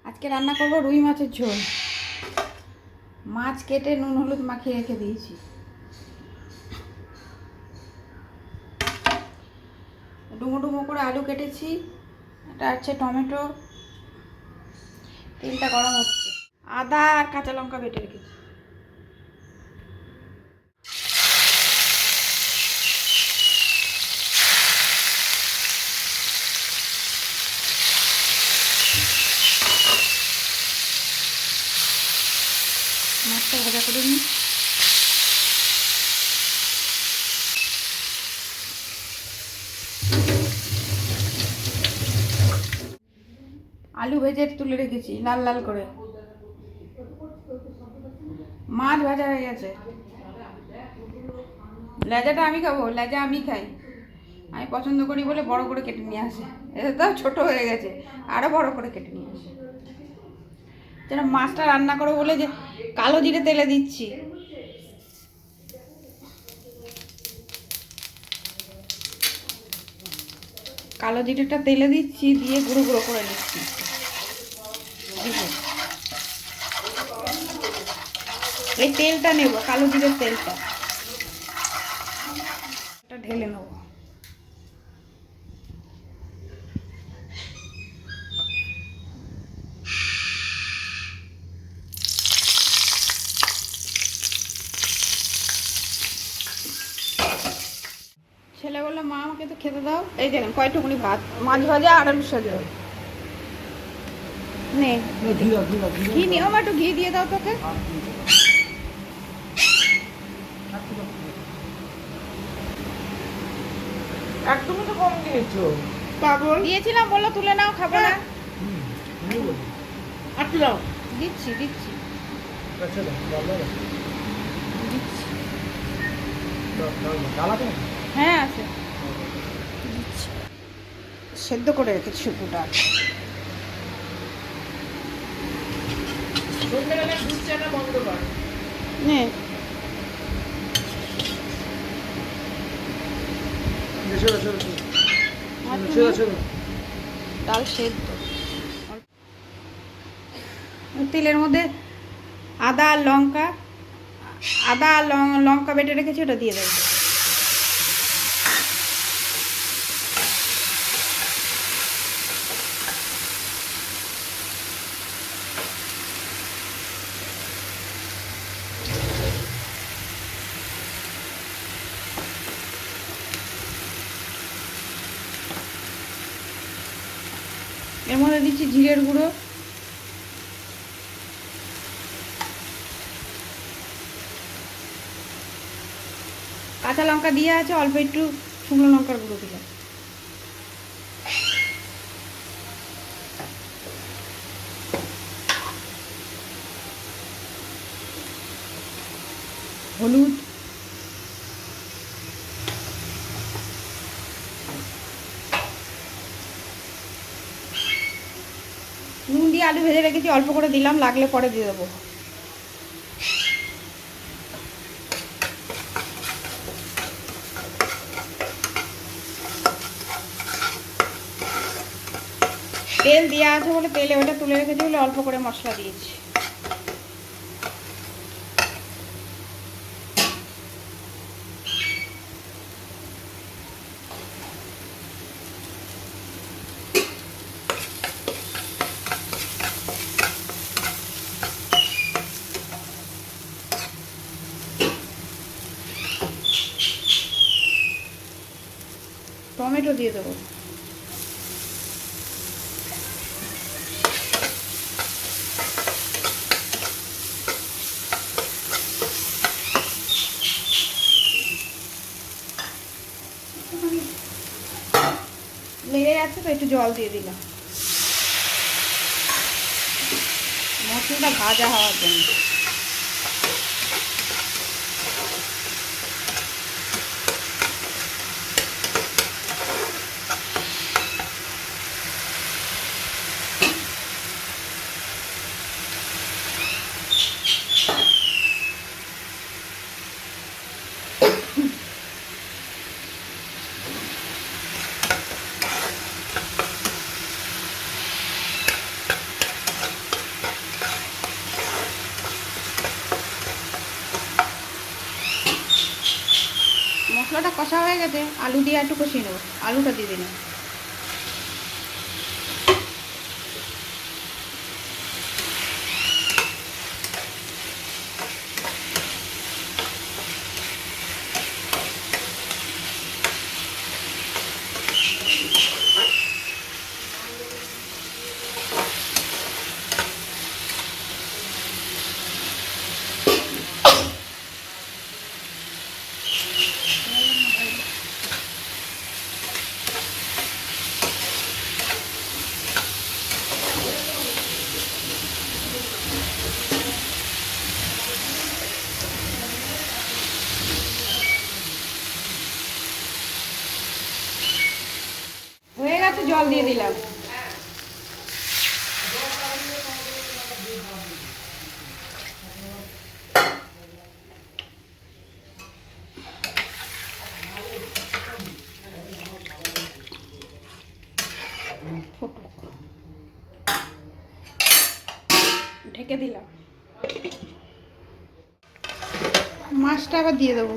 আজকে রান্না করব রুই মাছের ঝোল। মাছ কেটে নুন হলুদ মাখিয়ে রেখে দিয়েছি। ডুমো ডুমো করে আলু কেটেছি, এটা হচ্ছে টমেটো। তেলটা গরম হচ্ছে, আদা আর কাঁচা লঙ্কা বেটে রেখেছি। মাছটা ভাজা করে নিই। আলু ভেজে তুলে রেখেছি লাল লাল করে। মাছ ভাজা হয়ে গেছে। লেজাটা আমি খাবো, লেজা আমি খাই, আমি পছন্দ করি বলে বড় করে কেটে নিয়ে আসে। এটা তো ছোট হয়ে গেছে, আরো বড় করে কেটে নিয়ে আসে। যেন মাছটা রান্না করো বলে যে কালো জিরে তেলে দিচ্ছি। কালো জিরেটা তেলে দিচ্ছি, দিয়ে গুঁড়ো গুঁড়ো করে নিচ্ছি। এই তেলটা নেব, কালো জিরের তেলটা ঢেলে নেব। ছেলে বললো মা আমাকে তো খেতে দাও। এই দেখেন কয়টুকুনি ভাত, মাছ ভাজা আর আলু সাজা। নে ঘি নিও, মা একটু ঘি দিয়ে দাও তোকে। একদমই তো কম দিয়েছো। পাগল দিয়েছিলাম, বললো তুলে নাও, খাবো না। আচ্ছা দাও, দিচ্ছি দিচ্ছি আচ্ছা দাও, ভালো দিচ্ছি। ডাল আছে? হ্যাঁ আছে, দিচ্ছি। সেদ্ধ করে রেখেছি শুধুটা। সন্ধ্যেবেলা দুধ চাটা বন্ধ কর। নে ডাল সেদ্ধ। তেলের মধ্যে আদা আর লঙ্কা, আদা আর লঙ্কা বেটে রেখেছি, ওটা দিয়ে দেবো। এর মধ্যে দিচ্ছি জিরের গুঁড়ো, কাঁচা লঙ্কা দিয়ে আছে, অল্প একটু শুকনো লঙ্কার গুঁড়ো দিলাম। হলুদ, নুন দিয়ে আলু ভেজে রেখেছি, অল্প করে দিলাম, লাগলে পরে দিয়ে দেবো। তেল দেওয়া আছে বলে তেলে ওটা তুলে রেখেছি বলে অল্প করে মশলা দিয়েছি। টমেটো দিয়ে দেবো। লেগে যাচ্ছে তো একটু জল দিয়ে দিলাম, মশলাটা ভাজা হওয়ার জন্য। মশলাটা কষা হয়ে গেছে, আলু দিয়ে একটু কষিয়ে নেবো, আলুটা দিয়ে দিলাম। হয়ে গেছে, জল দিয়ে দিলাম। ঢেকে দিলাম। মাছটা আবার দিয়ে দেবো।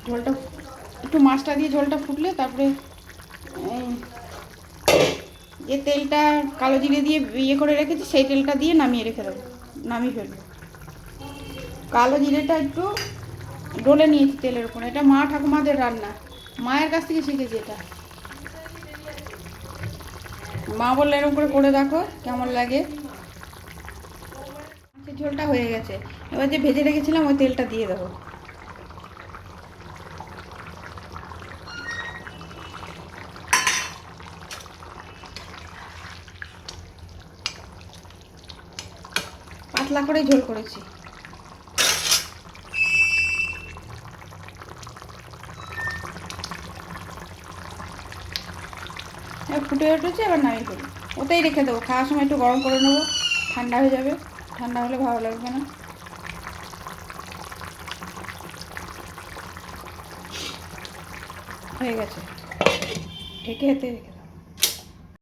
ঝোলটা একটু মাছটা দিয়ে ঝোলটা ফুটলে তারপরে যে তেলটা কালো জিরে দিয়ে ইয়ে করে রেখেছি সেই তেলটা দিয়ে নামিয়ে রেখে দেবো, নামিয়ে ফেলবো। কালো জিরেটা একটু ডলে নিয়েছি তেলের উপর। এটা মা ঠাকুমাদের রান্না, মায়ের কাছ থেকে শিখেছি এটা। মা বললে এরকম করে দেখো কেমন লাগে। মাছের ঝোলটা হয়ে গেছে, এবার যে ভেজে রেখেছিলাম ওই তেলটা দিয়ে দেবো। পাতলা করে ঝোল করেছি। ফুটে উঠেছে, এবার নামিয়ে ফেলি। ওতেই রেখে দেবো, খাওয়ার সময় একটু গরম করে নেবো, ঠান্ডা হয়ে যাবে। ঠান্ডা হলে ভালো লাগবে না। হয়ে গেছে, ঢেকে রেখে